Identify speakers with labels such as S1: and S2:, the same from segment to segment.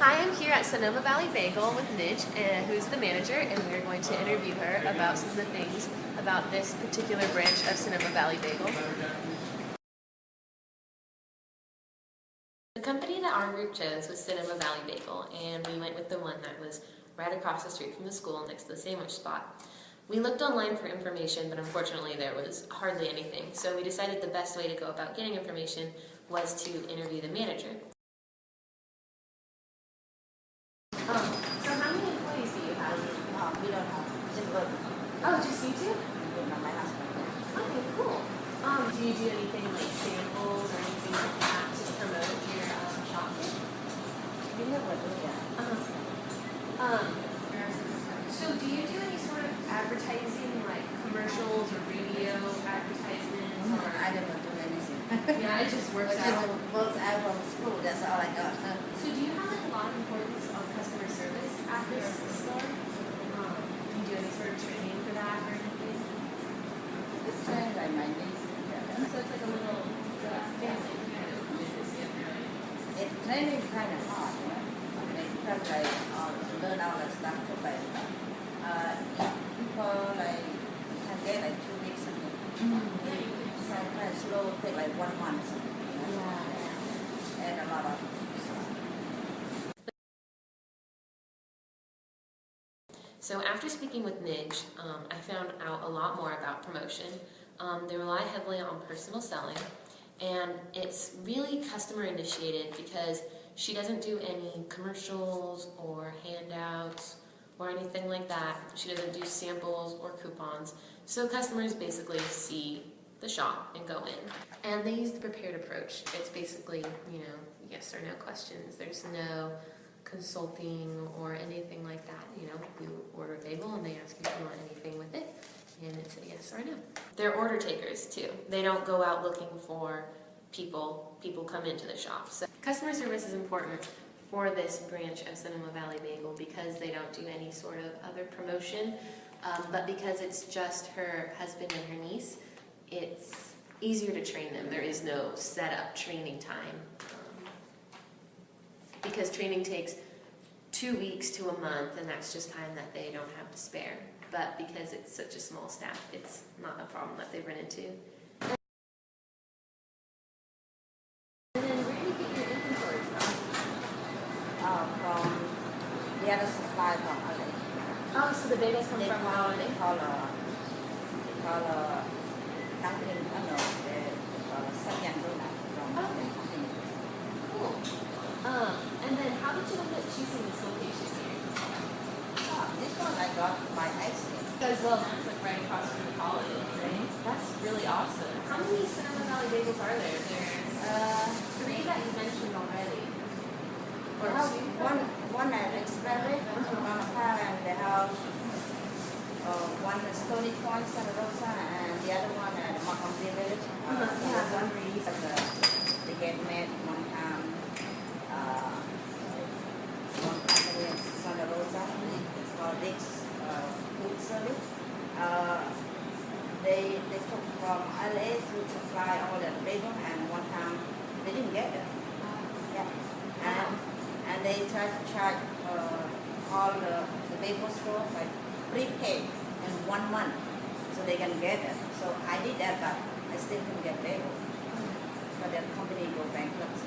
S1: Hi, I'm here at Sonoma Valley Bagel with Nidge, who's the manager, and we're going to interview her about some of the things about this particular branch of Sonoma Valley Bagel. The company that our group chose was Sonoma Valley Bagel, and we went with the one that was right across the street from the school next to the sandwich spot. We looked online for information, but unfortunately there was hardly anything, so we decided the best way to go about getting information was to interview the manager. So how many employees do you have?
S2: We don't have just work.
S1: Oh, just you two?
S2: My husband.
S1: Okay, cool. Do you do anything like samples or anything like that to promote your shop here?
S2: We never do that.
S1: So do you do any sort of advertising, like commercials or radio advertisements? Or
S2: I never do anything.
S1: Yeah, it just works
S2: Just
S1: out.
S2: works out from school. That's all I got.
S1: So do you have like a lot of importance on customer service at this store? Do you do any sort of training for that or anything?
S2: It's kind of like my niece.
S1: So it's like a little family kind of business.
S2: It training is kind of hard, you know. Because I learn all the stuff too, but people like can get like 2 weeks something. Sometimes slow take like 1 month. You know? And a lot of stuff.
S1: So after speaking with Nidge, I found out a lot more about promotion. They rely heavily on personal selling, and it's really customer initiated because she doesn't do any commercials or handouts or anything like that. She doesn't do samples or coupons. So customers basically see the shop and go in. And they use the prepared approach. It's basically, yes or no questions. There's no consulting or anything like that. You order a bagel and they ask you if you want anything with it, and it's a yes or no. They're order takers too. They don't go out looking for people come into the shop. So customer service is important for this branch of Sonoma Valley Bagel because they don't do any sort of other promotion, but because it's just her husband and her niece, it's easier to train them. There is no setup training time because training takes 2 weeks to a month, and that's just time that they don't have to spare. But because it's such a small staff, it's not a problem that they run into. And then where do you get your inventory from?
S2: From the other supply from LA.
S1: Oh, so the bagels come
S2: They
S1: from
S2: call
S1: LA?
S2: Dunkin', they call Sachi from
S1: Okay.
S2: company.
S1: Cool. And then how did you end up choosing this location here?
S2: This one I got by accident.
S1: Because, well, that's like right across from the college, right? That's really awesome. How many Sonoma Valley bagels are there? There's 3 that you mentioned already. Or 2?
S2: One at Expressway, Sonoma Valley, and they have one at Stony Point, Santa Rosa, and the other one at Montgomery Village. They get made one time. One company in Santa Rosa, it's called Dick's Food Service. They took from LA to supply all the bagel, and one time they didn't get it. Yeah. And they tried to charge all the bagel store like prepaid in 1 month so they can get it. So I did that, but I still couldn't get bagel. But the company go bankrupt.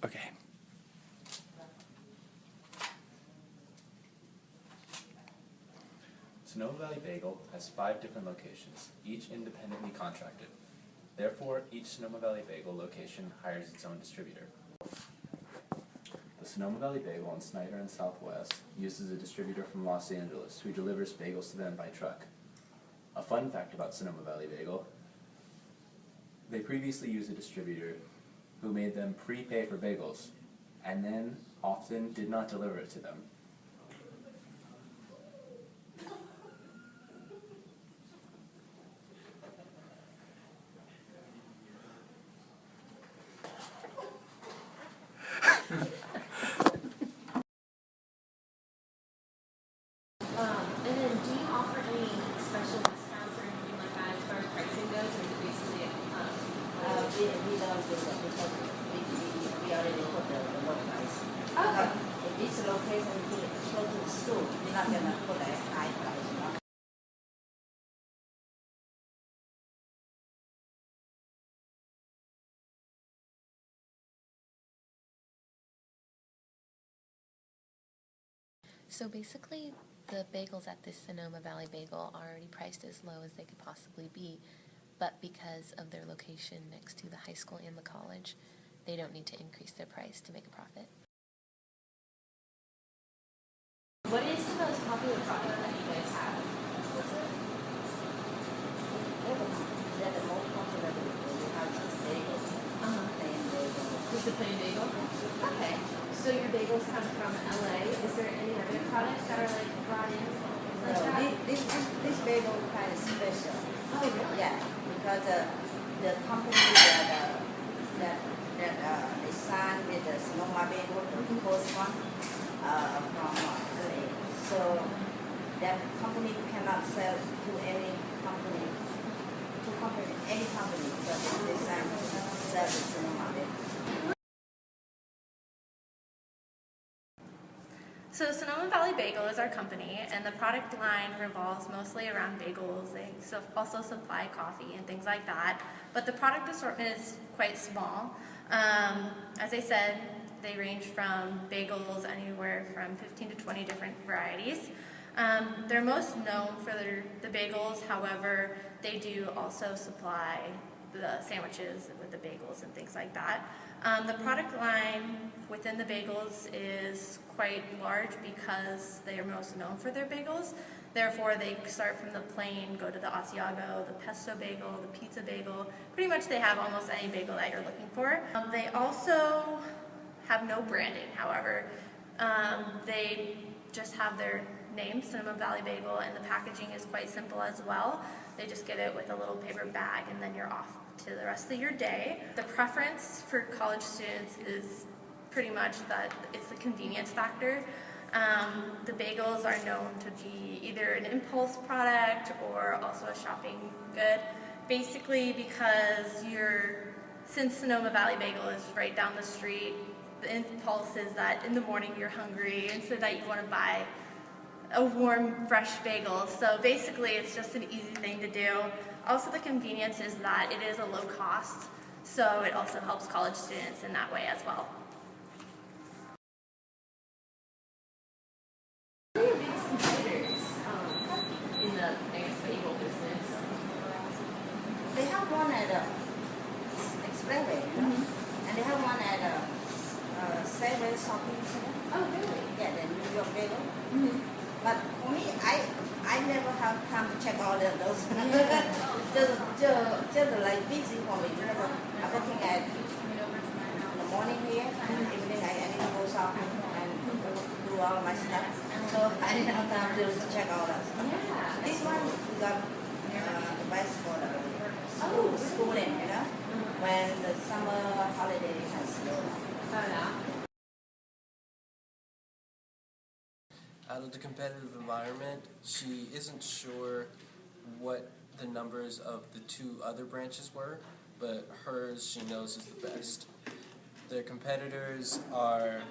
S3: Okay. Sonoma Valley Bagel has 5 different locations, each independently contracted. Therefore, each Sonoma Valley Bagel location hires its own distributor. The Sonoma Valley Bagel in Snyder and Southwest uses a distributor from Los Angeles who delivers bagels to them by truck. A fun fact about Sonoma Valley Bagel: they previously used a distributor who made them prepay for bagels, and then often did not deliver it to them.
S1: And then do you offer any special discounts or anything like that as far as pricing goes, or is it basically
S2: We don't do that. not gonna put a high price, you know.
S1: So basically, the bagels at this Sonoma Valley Bagel are already priced as low as they could possibly be, but because of their location next to the high school and the college, they don't need to increase their price to make a profit. What is the most popular product that you guys have?
S2: They're the most popular. We have just bagels, plain bagel.
S1: Just a plain bagel? Okay. So your bagels come from LA. Is there any other products that are like brought in? Like
S2: No,
S1: that?
S2: this bagel is kind of special.
S1: Oh, really?
S2: Yeah, because the company that they signed with the Sonoma Bagel, the first one from LA. So that company cannot sell to any company, because they signed to sell with Sonoma Bagel.
S4: So Sonoma Valley Bagel is our company, and the product line revolves mostly around bagels. They also supply coffee and things like that, but the product assortment is quite small. As I said, they range from bagels anywhere from 15 to 20 different varieties. They're most known for the bagels, however, they do also supply the sandwiches with the bagels and things like that. The product line within the bagels is quite large because they are most known for their bagels. Therefore, they start from the plain, go to the Asiago, the pesto bagel, the pizza bagel. Pretty much they have almost any bagel that you're looking for. They also have no branding, however. They just have their name, Sonoma Valley Bagel, and the packaging is quite simple as well. They just get it with a little paper bag and then you're off to the rest of your day. The preference for college students is pretty much that it's the convenience factor. The bagels are known to be either an impulse product or also a shopping good, basically because since Sonoma Valley Bagel is right down the street, the impulse is that in the morning you're hungry and so that you want to buy a warm, fresh bagel. So basically it's just an easy thing to do. Also the convenience is that it is a low cost, so it also helps college students in that way as well.
S1: What are your biggest competitors in the bagel business?
S2: They have one at Expressway, you know? And they have one at Snyder shopping center.
S1: Oh, really?
S2: Yeah, the New York Bagel. But for me, I never have time to check all those. just like busy for me. Because I'm working in the morning here, and evening I need to go shopping and do all my stuff. So I didn't have time to check all that stuff.
S1: Yeah.
S2: This one we got the best for the schooling, you know, when the summer holiday has slowed down.
S1: Oh, yeah.
S5: Out of the competitive environment, she isn't sure what the numbers of the two other branches were, but hers she knows is the best. Their competitors are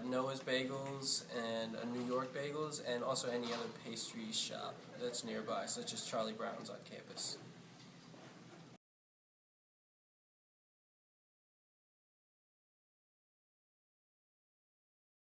S5: Noah's Bagels and New York Bagels, and also any other pastry shop that's nearby, such as Charlie Brown's on campus.